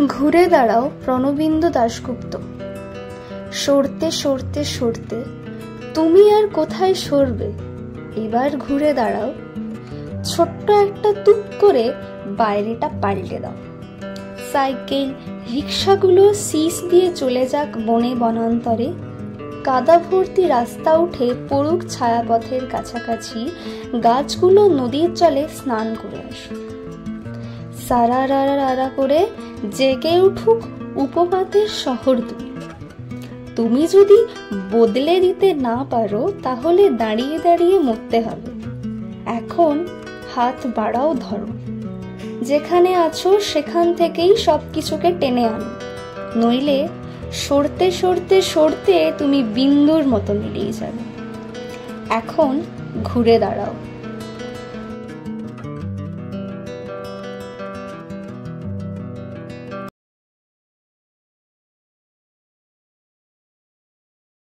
ঘুরে দাঁড়াও প্রণবেন্দু দাশগুপ্ত। সরতে সরতে সরতে তুমি আর কোথায় সরবে, এবার ঘুরে দাঁড়াও। ছোট্ট একটা তুপ করে বাইরেটা পাল্টে দাও। সাইকেল রিক্সাগুলো সিস দিয়ে চলে যাক বনে বনান্তরে, কাদা ভর্তি রাস্তা উঠে পড়ুক ছায়াপথের কাছাকাছি, গাছগুলো নদীর জলে স্নান করে আসুক। সারা রারা করে জেগে উঠুক উপপাতের শহরদুল। তুমি যদি বদলে দিতে না পারো তাহলে দাঁড়িয়ে দাঁড়িয়ে মরতে হবে। এখন হাত বাড়াও, ধরো। যেখানে আছো সেখান থেকেই সবকিছুকে টেনে আনো, নইলে সরতে সরতে সরতে তুমি বিন্দুর মতো মিলিয়ে যাবে। এখন ঘুরে দাঁড়াও।